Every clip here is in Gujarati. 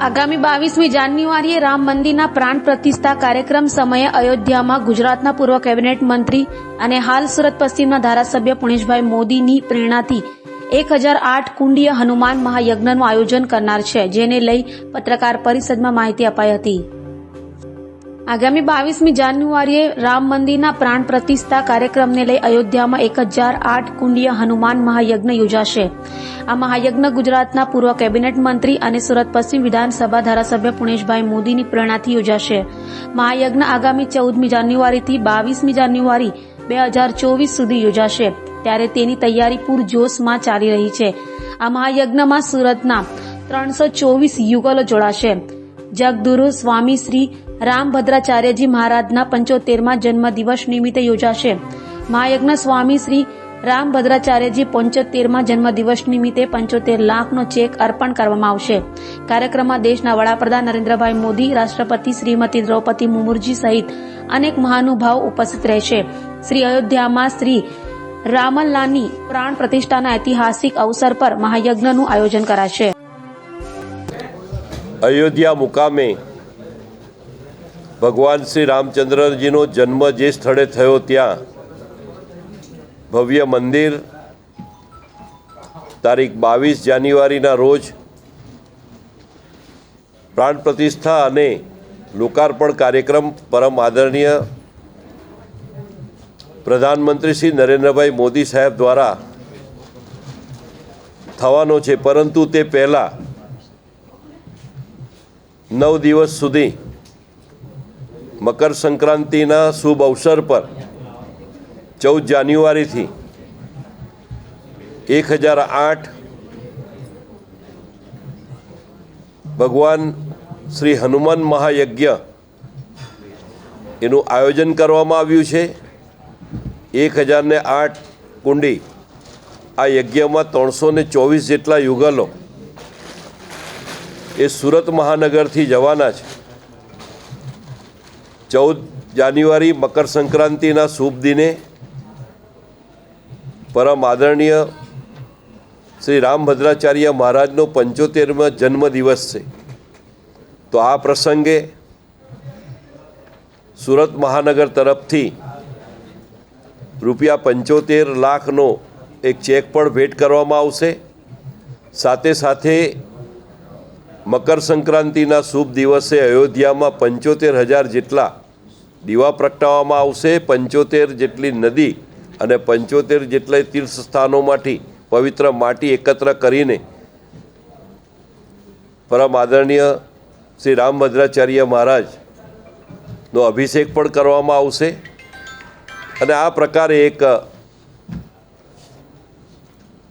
આગામી 22મી જાન્યુઆરીએ રામ મંદિરના પ્રાણ પ્રતિષ્ઠા કાર્યક્રમ સમયે અયોધ્યામાં ગુજરાતના પૂર્વ કેબિનેટ મંત્રી અને હાલ સુરત પશ્ચિમના ધારાસભ્ય પુણેશભાઈ મોદીની પ્રેરણાથી 1008 કુંડીય હનુમાન મહાયજ્ઞનું આયોજન કરનાર છે, જેને લઈ પત્રકાર પરિષદમાં માહિતી અપાઈ હતી. આગામી 22મી જાન્યુઆરીએ રામ મંદિરના પ્રાણ પ્રતિષ્ઠા કાર્યક્રમને લઈ અયોધ્યામાં 1008 કુંડીય હનુમાન મહાયજ્ઞ યોજાશે. આ મહાયજ્ઞ ગુજરાતના પૂર્વ કેબિનેટ મંત્રી અને સુરત પશ્ચિમ વિધાનસભા ધારાસભ્ય પુણેશભાઈ મોદીની પ્રેરણાથી યોજાશે. મહાયજ્ઞ આગામી 14મી જાન્યુઆરીથી 22મી જાન્યુઆરી 2024 સુધી યોજાશે, ત્યારે તેની તૈયારી પૂરજોશમાં ચાલી રહી છે. આ મહાયજ્ઞમાં સુરતના 324 યુગલો જોડાશે. જગદુરુ સ્વામી શ્રી રામભદ્રાચાર્યજી મહારાજના 75મા જન્મદિવસ નિમિત્તે યોજાશે. મહાયજ્ઞ સ્વામી શ્રી રામભદ્રાચાર્યજી 75મા જન્મદિવસ નિમિત્તે 75 લાખનો ચેક અર્પણ કરવામાં આવશે. કાર્યક્રમમાં દેશના વડાપ્રધાન નરેન્દ્રભાઈ મોદી, રાષ્ટ્રપતિ શ્રીમતી દ્રૌપદી મુર્મુજી સહિત અનેક મહાનુભાવો ઉપસ્થિત રહેશે. શ્રી અયોધ્યામાં શ્રી રામલલાની પ્રાણ પ્રતિષ્ઠાના ઐતિહાસિક અવસર પર મહાયજ્ઞનું આયોજન કરાશે. અયોધ્યા મુકામે ભગવાન શ્રી રામચંદ્રજીનો જન્મ જે સ્થળે થયો ત્યાં ભવ્ય મંદિર તારીખ 22 જાન્યુઆરીના રોજ પ્રાણ પ્રતિષ્ઠા અને લોકાર્પણ કાર્યક્રમ પરમ આદરણીય પ્રધાનમંત્રી શ્રી નરેન્દ્રભાઈ મોદી સાહેબ દ્વારા થવાનો છે. પરંતુ તે પહેલાં 9 દિવસ સુધી મકર સંક્રાંતિના શુભ અવસર પર 14 જાન્યુઆરીથી 1008 ભગવાન શ્રી હનુમાન મહાયજ્ઞ એનું આયોજન કરવામાં આવ્યું છે. 1008 કુંડી આ યજ્ઞમાં 324 જેટલા યુગલો એ સુરત મહાનગરથી જવાના છે. 14 જાન્યુઆરી મકર સંક્રાંતિના શુભ દિને પરમ આદરણીય શ્રી રામભદ્રાચાર્ય મહારાજનો 75મો જન્મદિવસ છે. તો આ પ્રસંગે સુરત મહાનગર તરફથી ₹75 લાખનો એક ચેક પણ ભેટ કરવામાં આવશે. સાથે સાથે મકર સંક્રાંતિના શુભ દિવસે અયોધ્યામાં 75,000 જેટલા દીવા પ્રગટાવવામાં આવશે. 75 જેટલી નદી અને 75 જેટલા તીર્થ સ્થાનોમાંથી પવિત્ર માટી એકત્ર કરીને પરમ આદરણીય શ્રી રામભદ્રાચાર્ય મહારાજનો અભિષેક પણ કરવામાં આવશે. અને આ પ્રકારે એક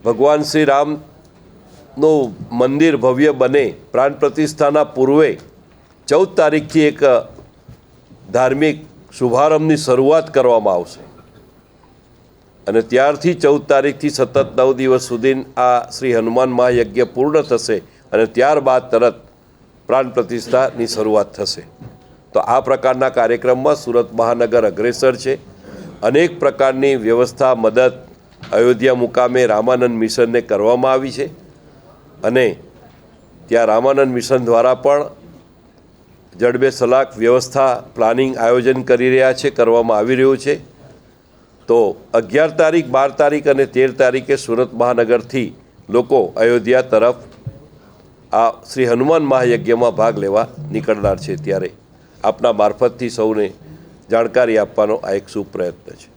ભગવાન શ્રી રામનું મંદિર ભવ્ય બને, પ્રાણ પ્રતિષ્ઠાના પૂર્વે 14 તારીખથી એક ધાર્મિક શુભારંભની શરૂઆત કરવામાં આવશે. અને ત્યારથી 14 તારીખથી સતત 9 દિવસ સુધી આ શ્રી હનુમાન મહાયજ્ઞ પૂર્ણ થશે અને ત્યારબાદ તરત પ્રાણ પ્રતિષ્ઠાની શરૂઆત થશે. તો આ પ્રકારના કાર્યક્રમમાં સુરત મહાનગર અગ્રેસર છે. અનેક પ્રકારની વ્યવસ્થા, મદદ અયોધ્યા મુકામે રામાનંદ મિશનને કરવામાં આવી છે અને ત્યાં રામાનંદ મિશન દ્વારા પણ જડબે સલાક વ્યવસ્થા, પ્લાનિંગ, આયોજન કરી રહ્યા છે, કરવામાં આવી રહ્યું છે. તો 11 તારીખ, 12 તારીખ અને 13 તારીખે સુરત મહાનગરથી લોકો અયોધ્યા તરફ આ શ્રી હનુમાન મહાયજ્ઞમાં ભાગ લેવા નીકળનાર છે. ત્યારે આપના મારફતથી સૌને જાણકારી આપવાનો આ એક શુભ પ્રયત્ન છે.